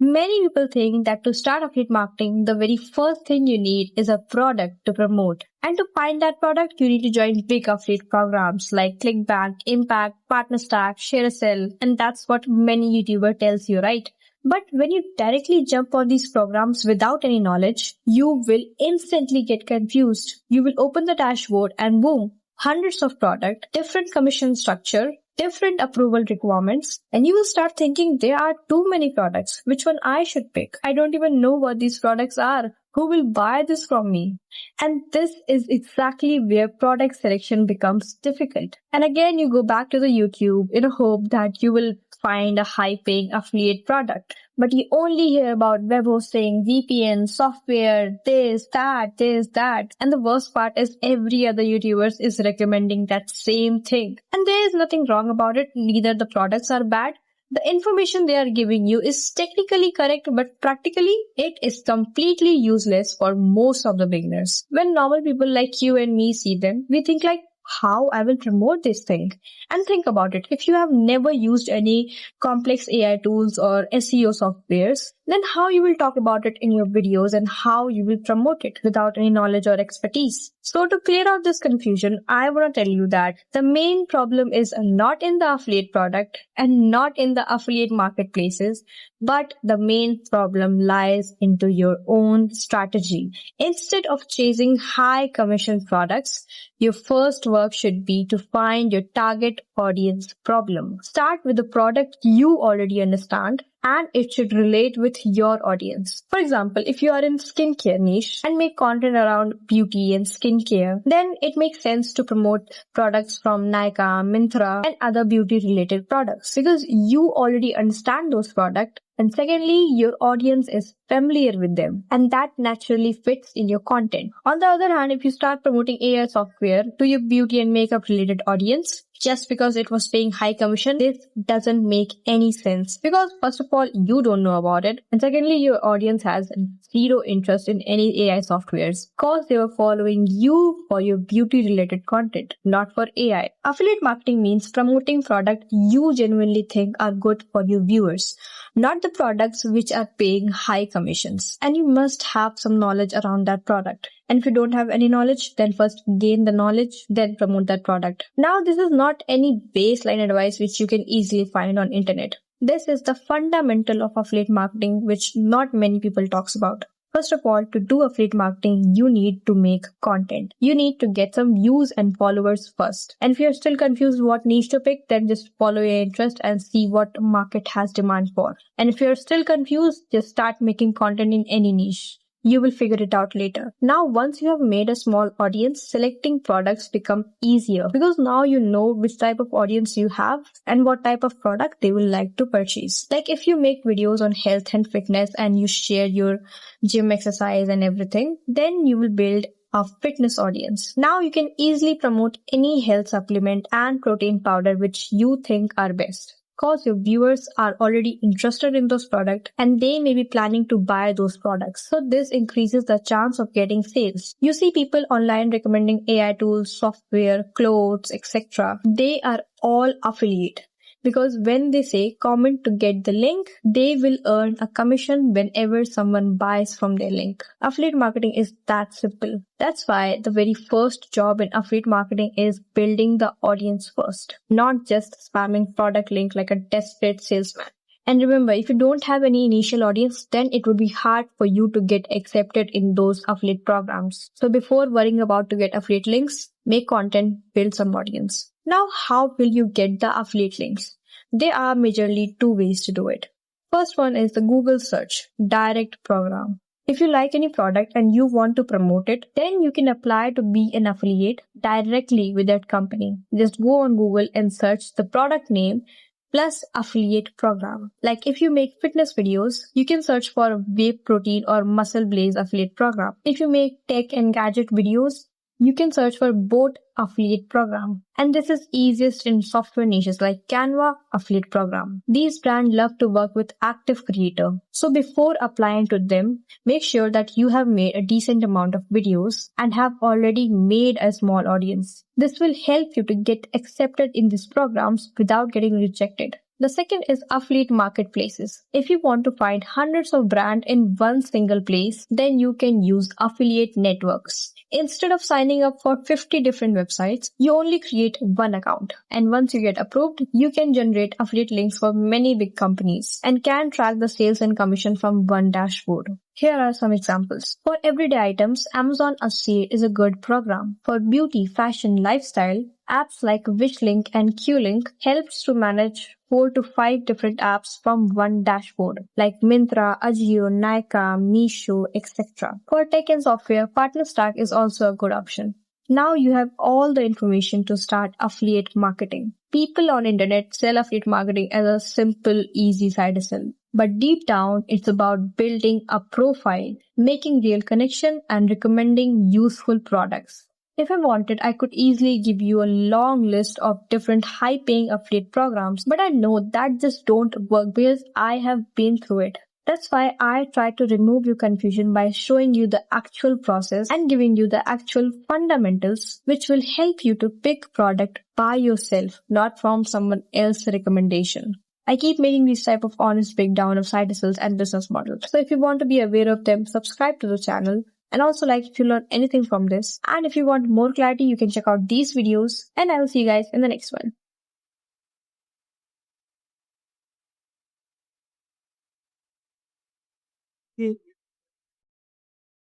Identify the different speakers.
Speaker 1: Many people think that to start affiliate marketing, the very first thing you need is a product to promote. And to find that product, you need to join big affiliate programs like ClickBank, Impact, PartnerStack, ShareASale, and that's what many YouTuber tells you, right? But when you directly jump on these programs without any knowledge, you will instantly get confused. You will open the dashboard and boom, hundreds of product, different commission structure, different approval requirements, and you will start thinking there are too many products. Which one I should pick? I don't even know what these products are. Who will buy this from me? And this is exactly where product selection becomes difficult. And again, you go back to the YouTube in a hope that you will find a high-paying affiliate product. But you only hear about web hosting, VPN, software, this, that. And the worst part is every other YouTuber is recommending that same thing. And there is nothing wrong about it. Neither the products are bad. The information they are giving you is technically correct, but practically it is completely useless for most of the beginners. When normal people like you and me see them, we think like, how I will promote this thing. And think about it. If you have never used any complex AI tools or SEO softwares, then how you will talk about it in your videos and how you will promote it without any knowledge or expertise. So to clear out this confusion, I want to tell you that the main problem is not in the affiliate product and not in the affiliate marketplaces, but the main problem lies into your own strategy. Instead of chasing high commission products, your first work should be to find your target audience problem. Start with the product you already understand and it should relate with your audience. For example, if you are in skincare niche and make content around beauty and skincare, then it makes sense to promote products from Nykaa, Myntra and other beauty related products because you already understand those products. And secondly, your audience is familiar with them and that naturally fits in your content. On the other hand, if you start promoting AI software to your beauty and makeup related audience, just because it was paying high commission, this doesn't make any sense because first of all, you don't know about it. And secondly, your audience has zero interest in any AI softwares because they were following you for your beauty related content, not for AI. Affiliate marketing means promoting products you genuinely think are good for your viewers, not the products which are paying high commissions. And you must have some knowledge around that product. And if you don't have any knowledge, then first gain the knowledge, then promote that product. Now, this is not any baseline advice which you can easily find on internet. This is the fundamental of affiliate marketing, which not many people talks about. First of all, to do affiliate marketing, you need to make content. You need to get some views and followers first. And if you're still confused what niche to pick, then just follow your interest and see what market has demand for. And if you're still confused, just start making content in any niche. You will figure it out later. Now, once you have made a small audience, selecting products become easier because now you know which type of audience you have and what type of product they will like to purchase. Like if you make videos on health and fitness and you share your gym exercise and everything, then you will build a fitness audience. Now you can easily promote any health supplement and protein powder which you think are best. Because your viewers are already interested in those products and they may be planning to buy those products. So this increases the chance of getting sales. You see people online recommending AI tools, software, clothes, etc. They are all affiliate. Because when they say comment to get the link, they will earn a commission whenever someone buys from their link. Affiliate marketing is that simple. That's why the very first job in affiliate marketing is building the audience first, not just spamming product link like a desperate salesman. And remember, if you don't have any initial audience, then it would be hard for you to get accepted in those affiliate programs. So before worrying about to get affiliate links, make content, build some audience. Now, how will you get the affiliate links? There are majorly two ways to do it. First one is the Google search, direct program. If you like any product and you want to promote it, then you can apply to be an affiliate directly with that company. Just go on Google and search the product name plus affiliate program. Like if you make fitness videos, you can search for whey protein or muscle blaze affiliate program. If you make tech and gadget videos, you can search for both affiliate program. And this is easiest in software niches like Canva affiliate program. These brands love to work with active creator. So before applying to them, make sure that you have made a decent amount of videos and have already made a small audience. This will help you to get accepted in these programs without getting rejected. The second is affiliate marketplaces. If you want to find hundreds of brands in one single place, then you can use affiliate networks. Instead of signing up for 50 different websites, you only create one account. And once you get approved, you can generate affiliate links for many big companies and can track the sales and commission from one dashboard. Here are some examples. For everyday items, Amazon Associate is a good program. For beauty, fashion, lifestyle, apps like Wishlink and QLink helps to manage 4 to 5 different apps from one dashboard, like Myntra, Ajio, Nykaa, Meesho, etc. For tech and software, PartnerStack is also a good option. Now you have all the information to start affiliate marketing. People on internet sell affiliate marketing as a simple, easy side hustle. But deep down, it's about building a profile, making real connection, and recommending useful products. If I wanted, I could easily give you a long list of different high paying affiliate programs, but I know that just don't work because I have been through it. That's why I try to remove your confusion by showing you the actual process and giving you the actual fundamentals, which will help you to pick product by yourself, not from someone else's recommendation. I keep making these type of honest breakdown of side hustles and business models. So if you want to be aware of them, subscribe to the channel. And also like if you learn anything from this. And if you want more clarity, you can check out these videos. And I will see you guys in the next one.
Speaker 2: Okay.